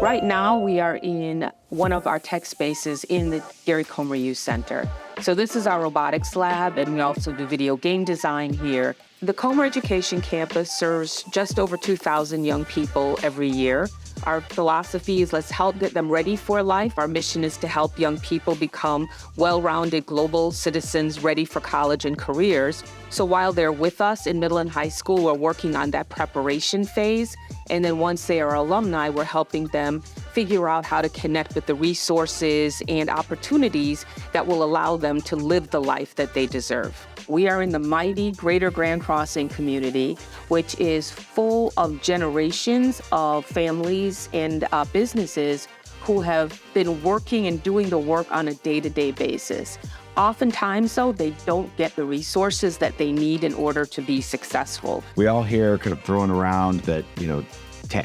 right now we are in one of our tech spaces in the Gary Comer Youth Center. So this is our robotics lab, and we also do video game design here. The Comer Education Campus serves just over 2,000 young people every year. Our philosophy is let's help get them ready for life. Our mission is to help young people become well-rounded global citizens ready for college and careers. So while they're with us in middle and high school, we're working on that preparation phase. And then once they are alumni, we're helping them figure out how to connect with the resources and opportunities that will allow them to live the life that they deserve. We are in the mighty Greater Grand Crossing community, which is full of generations of families and businesses who have been working and doing the work on a day-to-day basis. Oftentimes, though, they don't get the resources that they need in order to be successful. We all hear kind of thrown around that,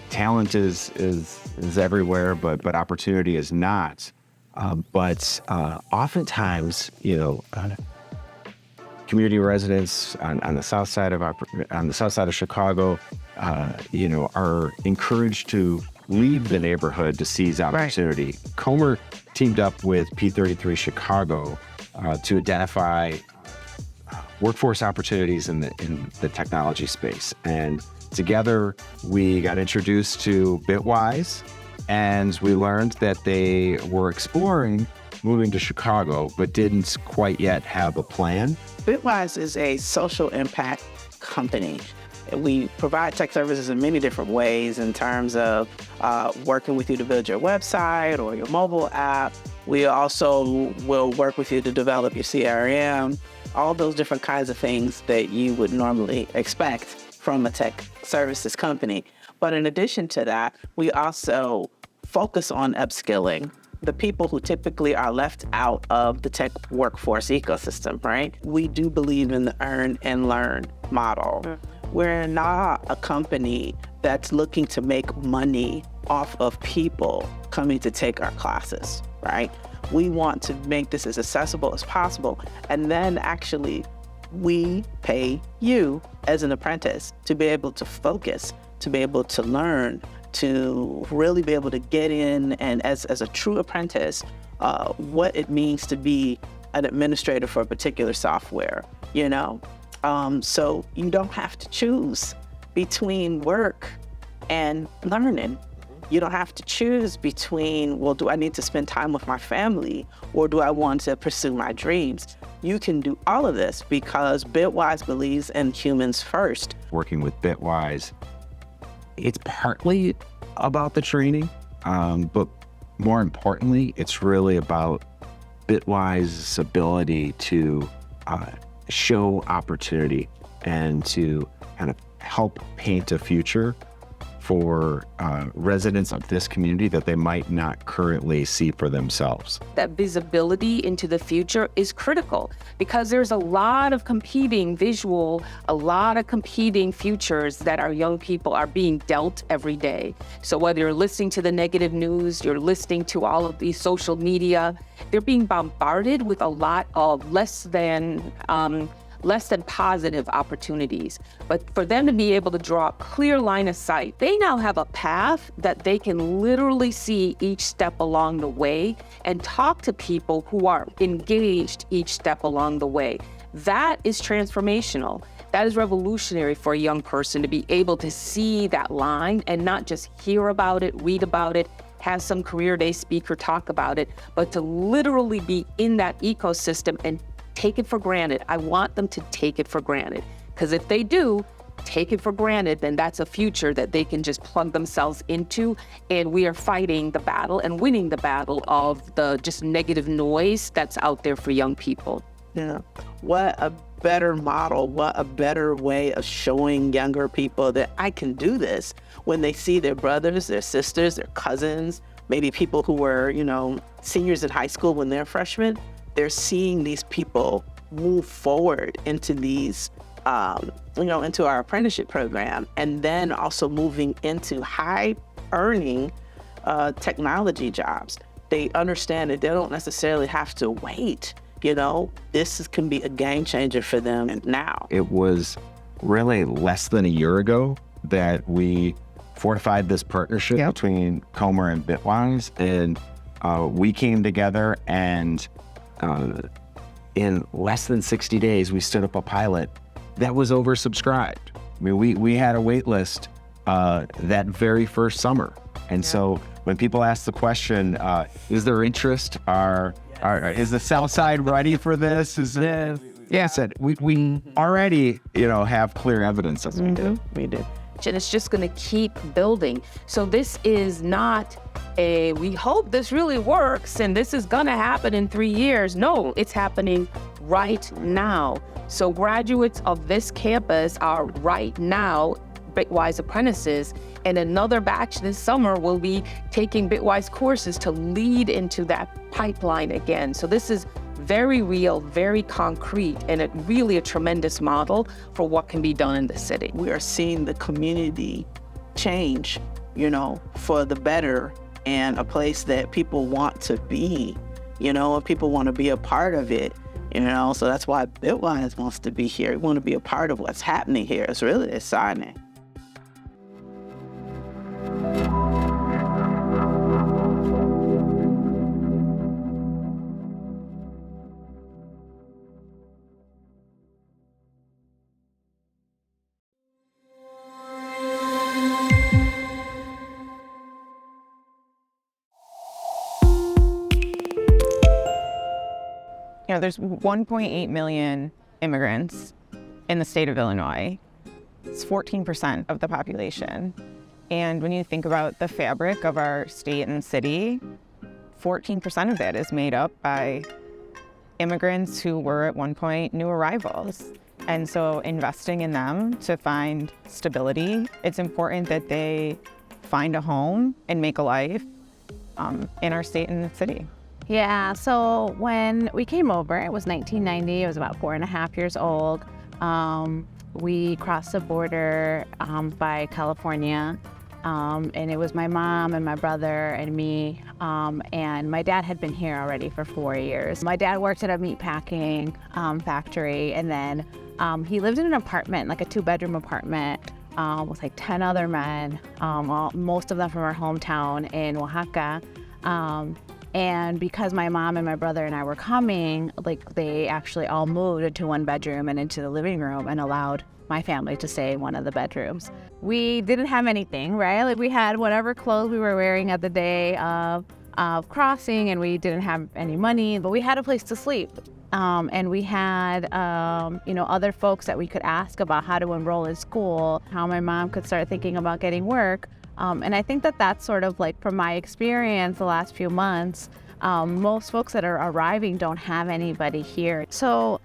talent is everywhere, but opportunity is not. But oftentimes, community residents on the south side of Chicago, are encouraged to leave the neighborhood to seize opportunity. Right. Comer teamed up with P33 Chicago to identify workforce opportunities in the technology space, and together we got introduced to Bitwise, and we learned that they were exploring moving to Chicago, but didn't quite yet have a plan. Bitwise is a social impact company. We provide tech services in many different ways in terms of working with you to build your website or your mobile app. We also will work with you to develop your CRM, all those different kinds of things that you would normally expect from a tech services company. But in addition to that, we also focus on upskilling the people who typically are left out of the tech workforce ecosystem, right? We do believe in the earn and learn model. We're not a company that's looking to make money off of people coming to take our classes, right? We want to make this as accessible as possible. And then actually, we pay you as an apprentice to be able to focus, to be able to learn, to really be able to get in and as a true apprentice, what it means to be an administrator for a particular software, So you don't have to choose between work and learning. You don't have to choose between, do I need to spend time with my family or do I want to pursue my dreams? You can do all of this because Bitwise believes in humans first. Working with Bitwise, it's partly about the training, but more importantly, it's really about Bitwise's ability to show opportunity and to kind of help paint a future for residents of this community that they might not currently see for themselves. That visibility into the future is critical because there's a lot of competing futures that our young people are being dealt every day. So whether you're listening to the negative news, you're listening to all of these social media, they're being bombarded with a lot of less than positive opportunities. But for them to be able to draw a clear line of sight, they now have a path that they can literally see each step along the way and talk to people who are engaged each step along the way. That is transformational. That is revolutionary for a young person to be able to see that line and not just hear about it, read about it, have some career day speaker talk about it, but to literally be in that ecosystem and take it for granted. I want them to take it for granted. Because if they do take it for granted, then that's a future that they can just plug themselves into. And we are fighting the battle and winning the battle of the just negative noise that's out there for young people. Yeah. What a better model, what a better way of showing younger people that I can do this when they see their brothers, their sisters, their cousins, maybe people who were, seniors in high school when they're freshmen. They're seeing these people move forward into these, into our apprenticeship program, and then also moving into high-earning technology jobs. They understand that they don't necessarily have to wait. This can be a game changer for them now. It was really less than a year ago that we fortified this partnership between Comer and Bitwise, and we came together, and in less than 60 days, we stood up a pilot that was oversubscribed. I mean, we had a wait list that very first summer. And so when people ask the question, is there interest? Is the South Side ready for this? I said, we already, have clear evidence of it. We do. And it's just going to keep building. So this is not we hope this really works and this is going to happen in 3 years. No, it's happening right now. So graduates of this campus are right now Bitwise apprentices, and another batch this summer will be taking Bitwise courses to lead into that pipeline again. So this is very real, very concrete, and really a tremendous model for what can be done in the city. We are seeing the community change, for the better, and a place that people want to be, and people want to be a part of it, so that's why Bitwise wants to be here. We want to be a part of what's happening here. It's really exciting. There's 1.8 million immigrants in the state of Illinois. It's 14% of the population. And when you think about the fabric of our state and city, 14% of that is made up by immigrants who were at one point new arrivals. And so investing in them to find stability, it's important that they find a home and make a life in our state and city. Yeah, so when we came over, it was 1990. I was about 4.5 years old. We crossed the border by California, and it was my mom and my brother and me, and my dad had been here already for 4 years. My dad worked at a meatpacking factory, and then he lived in an apartment, like a 2-bedroom apartment, with like 10 other men, most of them from our hometown in Oaxaca. And because my mom and my brother and I were coming, they actually all moved into 1 bedroom and into the living room and allowed my family to stay in one of the bedrooms. We didn't have anything, right? We had whatever clothes we were wearing at the day of crossing, and we didn't have any money, but we had a place to sleep. And we had, other folks that we could ask about how to enroll in school, how my mom could start thinking about getting work. And I think that that's sort of from my experience the last few months, most folks that are arriving don't have anybody here. So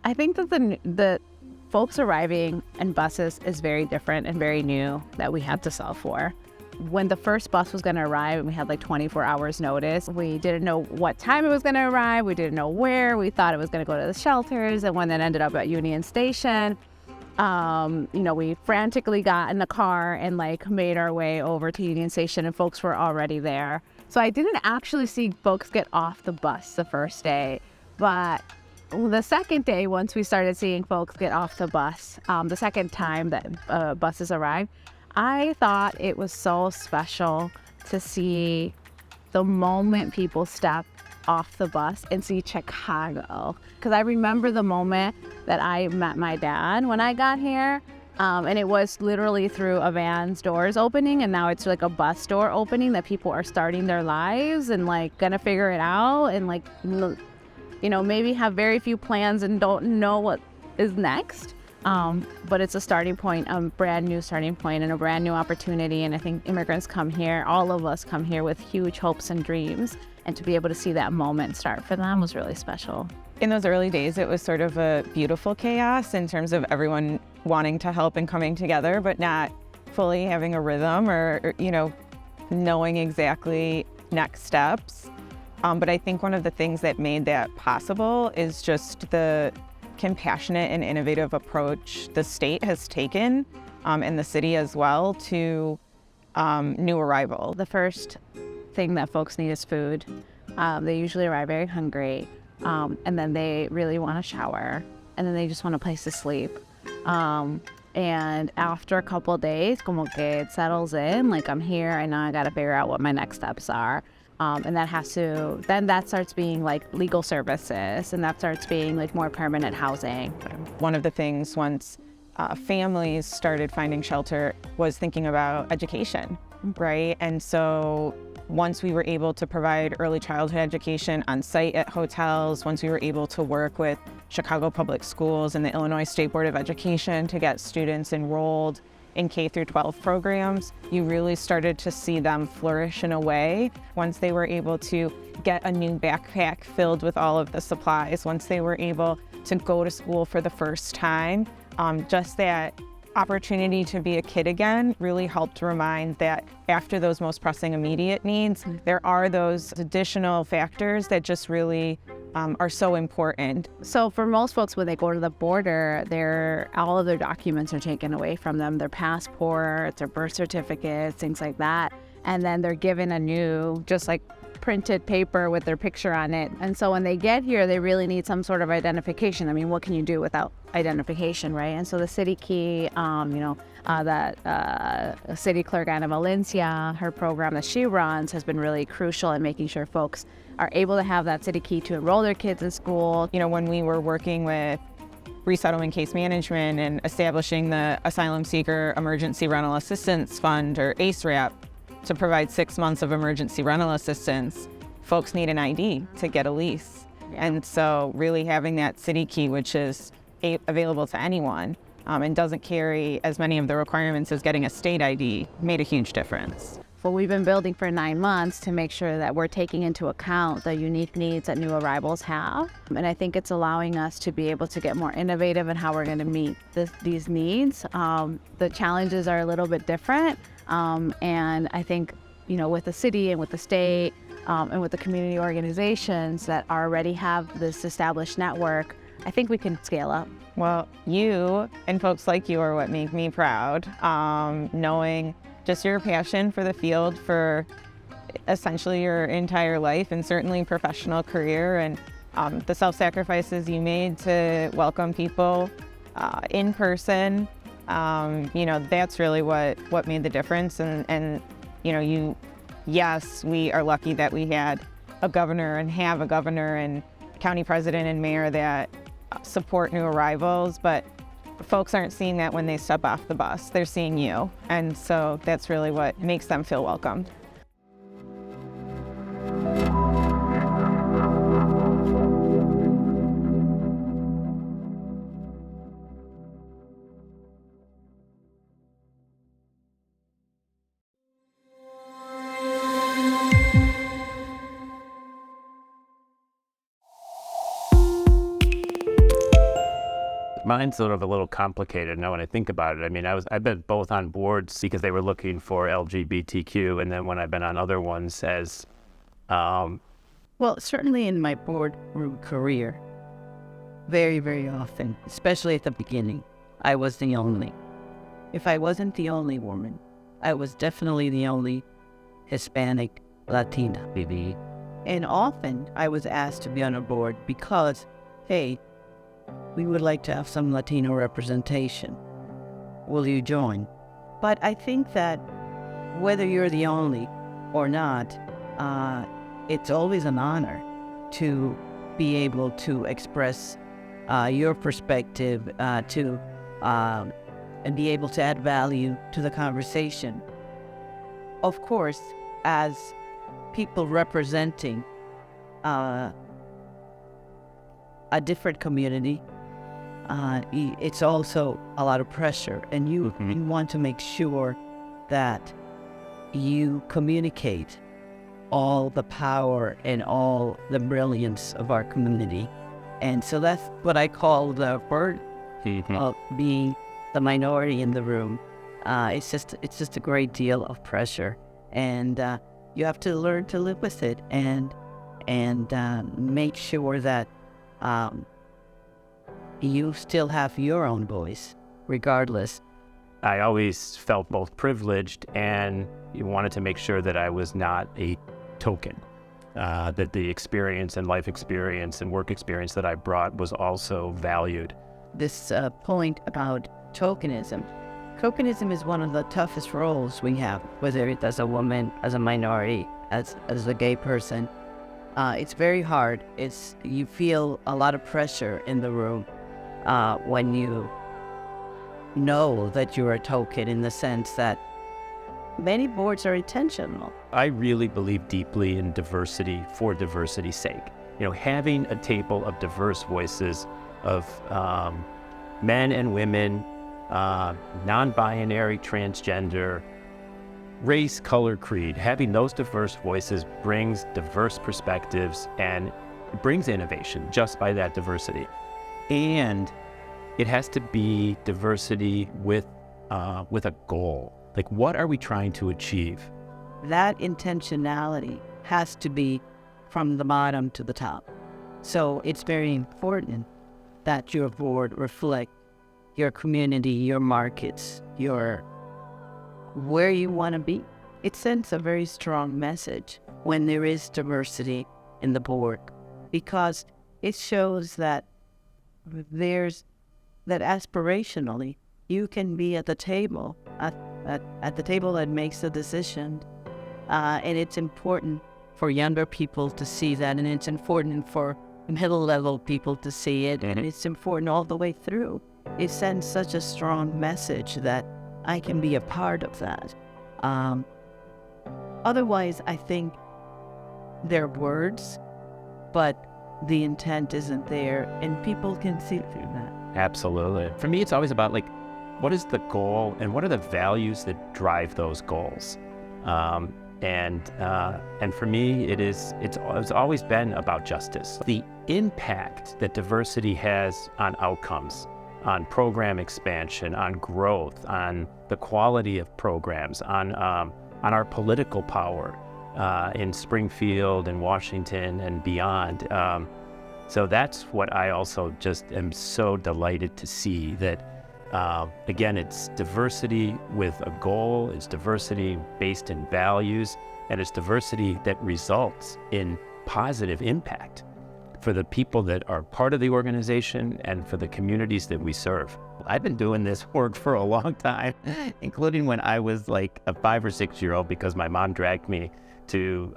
I think that the folks arriving in buses is very different and very new that we had to solve for. When the first bus was going to arrive, and we had 24 hours notice, we didn't know what time it was going to arrive. We didn't know where. We thought it was going to go to the shelters, and when it ended up at Union Station, we frantically got in the car and made our way over to Union Station, and folks were already there. So I didn't actually see folks get off the bus the first day, but the second day, once we started seeing folks get off the bus, the second time that buses arrived, I thought it was so special to see the moment people step off the bus and see Chicago. Because I remember the moment that I met my dad when I got here, and it was literally through a van's doors opening, and now it's a bus door opening that people are starting their lives and gonna figure it out and maybe have very few plans and don't know what is next. But it's a starting point, a brand new starting point and a brand new opportunity. And I think immigrants come here, all of us come here with huge hopes and dreams. And to be able to see that moment start for them was really special. In those early days, it was sort of a beautiful chaos in terms of everyone wanting to help and coming together, but not fully having a rhythm or knowing exactly next steps. But I think one of the things that made that possible is just the compassionate and innovative approach the state has taken, and the city as well, to new arrival. The first thing that folks need is food. They usually arrive very hungry, and then they really want a shower, and then they just want a place to sleep. And after a couple of days, como que it settles in, like I'm here, I know I got to figure out what my next steps are. And then that starts being like legal services, and that starts being like more permanent housing. One of the things once families started finding shelter was thinking about education, right? And so once we were able to provide early childhood education on site at hotels, once we were able to work with Chicago Public Schools and the Illinois State Board of Education to get students enrolled in K through 12 programs, you really started to see them flourish in a way once they were able to get a new backpack filled with all of the supplies, once they were able to go to school for the first time. Just that opportunity to be a kid again really helped remind that after those most pressing immediate needs, there are those additional factors that just really are so important. So for most folks, when they go to the border, all of their documents are taken away from them, their passports, their birth certificates, things like that. And then they're given a new, just like printed paper with their picture on it. And so when they get here, they really need some sort of identification. I mean, what can you do without identification, right? And so the city key, city clerk Ana Valencia, her program that she runs has been really crucial in making sure folks are able to have that city key to enroll their kids in school. You know, when we were working with resettlement case management and establishing the Asylum Seeker Emergency Rental Assistance Fund, or ASRAP, to provide 6 months of emergency rental assistance, folks need an ID to get a lease. And so really having that city key, which is available to anyone and doesn't carry as many of the requirements as getting a state ID, made a huge difference. Well, we've been building for 9 months to make sure that we're taking into account the unique needs that new arrivals have. And I think it's allowing us to be able to get more innovative in how we're going to meet these needs. The challenges are a little bit different. And I think, you know, with the city and with the state and with the community organizations that already have this established network, I think we can scale up. Well, you and folks like you are what make me proud, knowing just your passion for the field for essentially your entire life and certainly professional career, and the self-sacrifices you made to welcome people in person. You know, that's really what made the difference. And you know, yes, we are lucky that we had a governor and have a governor and county president and mayor that support new arrivals, but folks aren't seeing that when they step off the bus. They're seeing you. And so that's really what makes them feel welcomed. Mine's sort of a little complicated now when I think about it. I mean, I've been both on boards because they were looking for LGBTQ, and then when I've been on other ones as... Well, certainly in my boardroom career, very, very often, especially at the beginning, I was the only. If I wasn't the only woman, I was definitely the only Hispanic Latina. And often I was asked to be on a board because, hey, we would like to have some Latino representation. Will you join? But I think that whether you're the only or not, it's always an honor to be able to express your perspective and be able to add value to the conversation. Of course, as people representing a different community, it's also a lot of pressure, and you want to make sure that you communicate all the power and all the brilliance of our community. And so that's what I call the burden of being the minority in the room. It's just a great deal of pressure, and you have to learn to live with it and make sure that you still have your own voice, regardless. I always felt both privileged and wanted to make sure that I was not a token, that the experience and life experience and work experience that I brought was also valued. This point about tokenism. Tokenism is one of the toughest roles we have, whether it's as a woman, as a minority, as a gay person. It's very hard. You feel a lot of pressure in the room when you know that you're a token, in the sense that many boards are intentional. I really believe deeply in diversity for diversity's sake. Having a table of diverse voices of men and women, non-binary, transgender, race, color, creed, having those diverse voices brings diverse perspectives and brings innovation just by that diversity. And it has to be diversity with a goal. Like, what are we trying to achieve? That intentionality has to be from the bottom to the top. So it's very important that your board reflect your community, your markets, where you want to be. It sends a very strong message when there is diversity in the board, because it shows that aspirationally you can be at the table, at the table that makes the decision. And it's important for younger people to see that, and it's important for middle-level people to see it, and it's important all the way through. It sends such a strong message that I can be a part of that. Otherwise, I think they're words, but the intent isn't there, and people can see through that. Absolutely. For me, it's always about, like, what is the goal and what are the values that drive those goals? And for me, it's always been about justice. The impact that diversity has on outcomes, on program expansion, on growth, on the quality of programs, on our political power in Springfield and Washington and beyond. So that's what I also just am so delighted to see, that again, it's diversity with a goal, it's diversity based in values, and it's diversity that results in positive impact for the people that are part of the organization and for the communities that we serve. I've been doing this work for a long time, including when I was like a 5 or 6 year old, because my mom dragged me to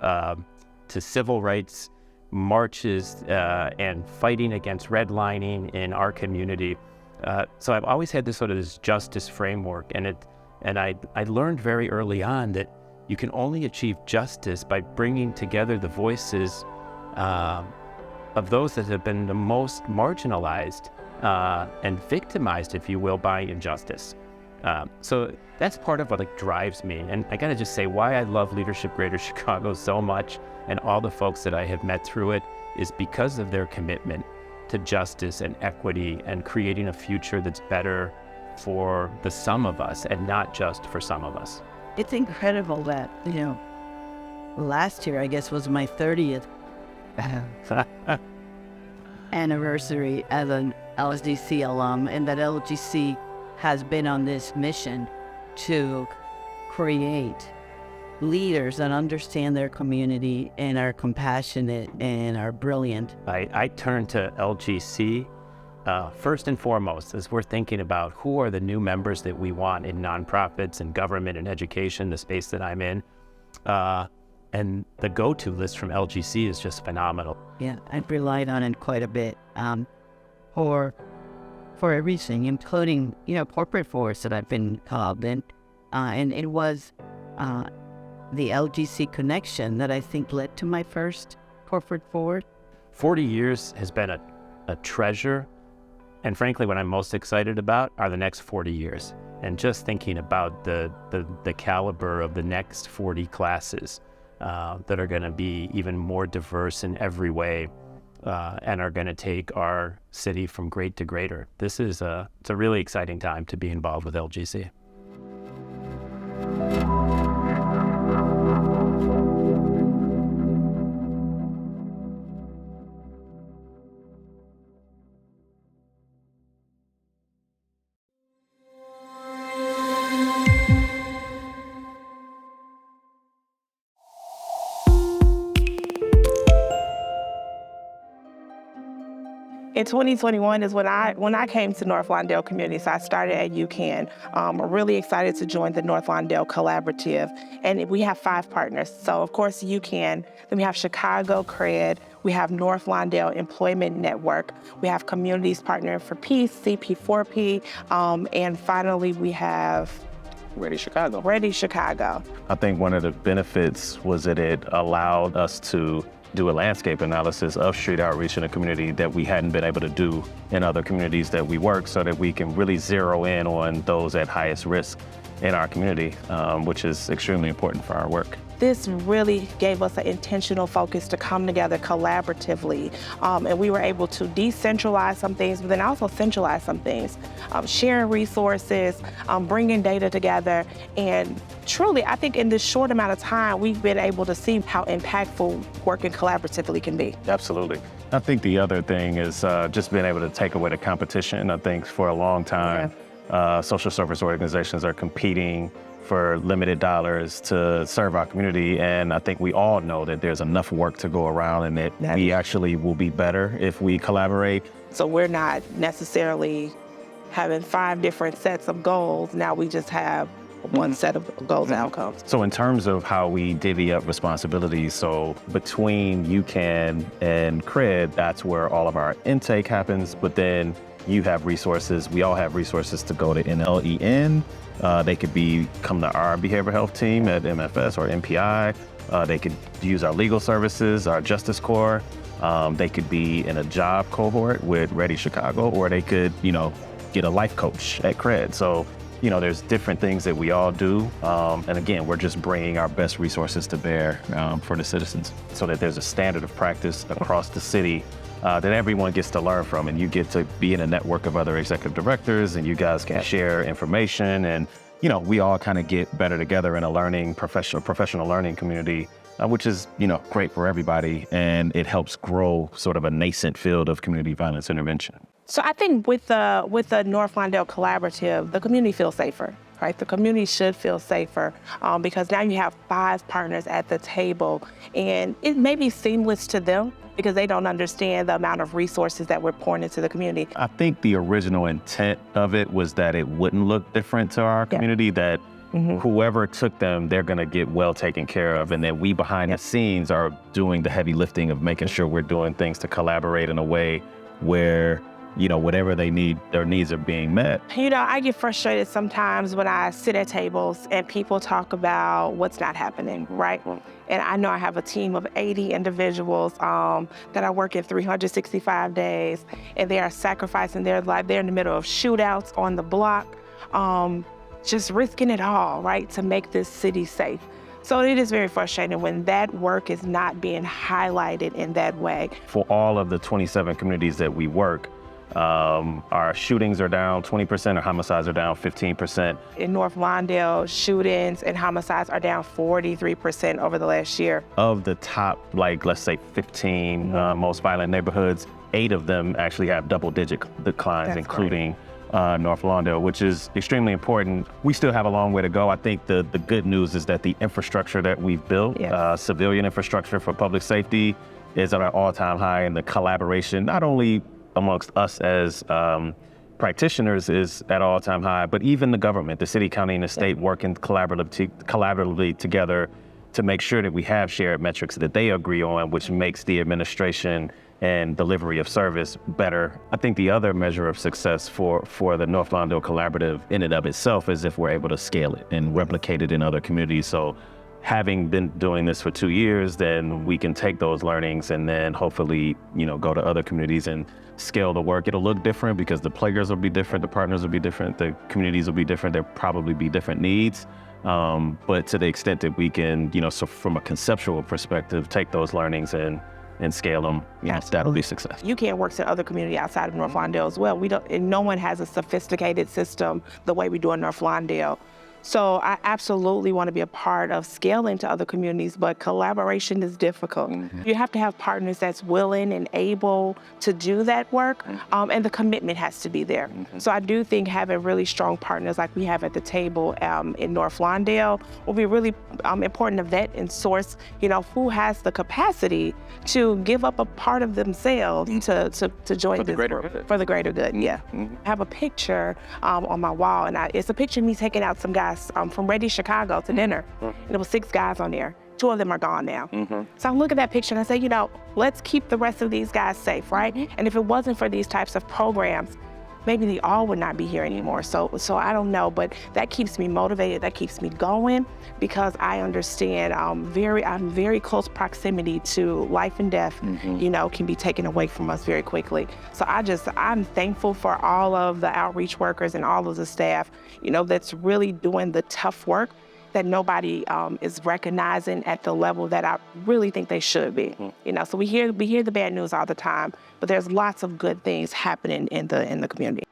civil rights marches and fighting against redlining in our community. So I've always had this justice framework, and I learned very early on that you can only achieve justice by bringing together the voices of those that have been the most marginalized and victimized, if you will, by injustice. So that's part of what drives me. And I gotta just say, why I love Leadership Greater Chicago so much, and all the folks that I have met through it, is because of their commitment to justice and equity and creating a future that's better for the sum of us and not just for some of us. It's incredible that, last year, I guess, was my 30th anniversary as an LGC alum, and that LGC has been on this mission to create leaders that understand their community and are compassionate and are brilliant. I turn to LGC first and foremost as we're thinking about who are the new members that we want in nonprofits and government and education, the space that I'm in. And the go-to list from LGC is just phenomenal. Yeah, I've relied on it quite a bit for everything, including, corporate force that I've been involved in. And it was the LGC connection that I think led to my first corporate forward. 40 years has been a treasure. And frankly, what I'm most excited about are the next 40 years. And just thinking about the caliber of the next 40 classes that are going to be even more diverse in every way and are going to take our city from great to greater. It's a really exciting time to be involved with LGC. In 2021 is when I came to North Lawndale community. So I started at UCAN. I'm really excited to join the North Lawndale Collaborative. And we have 5 partners. So of course UCAN, then we have Chicago CRED, we have North Lawndale Employment Network, we have Communities Partnering for Peace, CP4P, and finally we have Ready Chicago. Ready Chicago. I think one of the benefits was that it allowed us to do a landscape analysis of street outreach in a community that we hadn't been able to do in other communities that we work, so that we can really zero in on those at highest risk in our community, which is extremely important for our work. This really gave us an intentional focus to come together collaboratively, and we were able to decentralize some things, but then also centralize some things, sharing resources, bringing data together, and truly, I think in this short amount of time, we've been able to see how impactful working collaboratively can be. Absolutely. I think the other thing is just being able to take away the competition. I think for a long time, social service organizations are competing for limited dollars to serve our community. And I think we all know that there's enough work to go around and that we actually will be better if we collaborate. So we're not necessarily having 5 different sets of goals. Now we just have one set of goals and outcomes. So in terms of how we divvy up responsibilities, so between UCAN and CRED, that's where all of our intake happens, but then you have resources, we all have resources to go to NLEN. They could come to our behavioral health team at MFS or MPI. They could use our legal services, our Justice Corps. They could be in a job cohort with Ready Chicago, or they could, get a life coach at CRED. So, there's different things that we all do. And again, we're just bringing our best resources to bear for the citizens, so that there's a standard of practice across the city that everyone gets to learn from, and you get to be in a network of other executive directors, and you guys can share information, and we all kind of get better together in a professional learning community, which is great for everybody, and it helps grow sort of a nascent field of community violence intervention. So I think with the North Lawndale Collaborative, the community feels safer. Right? The community should feel safer because now you have 5 partners at the table, and it may be seamless to them because they don't understand the amount of resources that we're pouring into the community. I think the original intent of it was that it wouldn't look different to our community, that whoever took them, they're gonna get well taken care of, and then we behind the scenes are doing the heavy lifting of making sure we're doing things to collaborate in a way where whatever they need, their needs are being met. I get frustrated sometimes when I sit at tables and people talk about what's not happening, right? And I know I have a team of 80 individuals that are working 365 days, and they are sacrificing their life. They're in the middle of shootouts on the block, just risking it all, right, to make this city safe. So it is very frustrating when that work is not being highlighted in that way. For all of the 27 communities that we work, our shootings are down 20%, our homicides are down 15%. In North Lawndale, shootings and homicides are down 43% over the last year. Of the top, let's say 15 most violent neighborhoods, 8 of them actually have double-digit declines, including North Lawndale, which is extremely important. We still have a long way to go. I think the good news is that the infrastructure that we've built, civilian infrastructure for public safety, is at an all-time high, and the collaboration, not only amongst us as practitioners, is at all-time high, but even the government, the city, county, and the state working collaboratively together to make sure that we have shared metrics that they agree on, which makes the administration and delivery of service better. I think the other measure of success for the North Lawndale Collaborative in and of itself is if we're able to scale it and replicate it in other communities. So having been doing this for 2 years, then we can take those learnings and then hopefully, go to other communities and scale the work. It'll look different because the players will be different, the partners will be different, the communities will be different, there'll probably be different needs. But to the extent that we can, so from a conceptual perspective, take those learnings and scale them, that'll be success. UCAN works in other communities outside of North Lawndale as well. No one has a sophisticated system the way we do in North Lawndale. So I absolutely want to be a part of scaling to other communities, but collaboration is difficult. You have to have partners that's willing and able to do that work, and the commitment has to be there. So I do think having really strong partners like we have at the table in North Lawndale will be really important to vet and source, who has the capacity to give up a part of themselves to join this group for the greater good. Yeah. I have a picture on my wall, and it's a picture of me taking out some guys from Ready Chicago to dinner. And there was 6 guys on there. 2 of them are gone now. So I look at that picture and I say, let's keep the rest of these guys safe, right? And if it wasn't for these types of programs, maybe they all would not be here anymore. So I don't know, but that keeps me motivated. That keeps me going because I understand I'm very close proximity to life and death, can be taken away from us very quickly. So I'm thankful for all of the outreach workers and all of the staff, that's really doing the tough work that nobody is recognizing at the level that I really think they should be. So we hear the bad news all the time, but there's lots of good things happening in the community.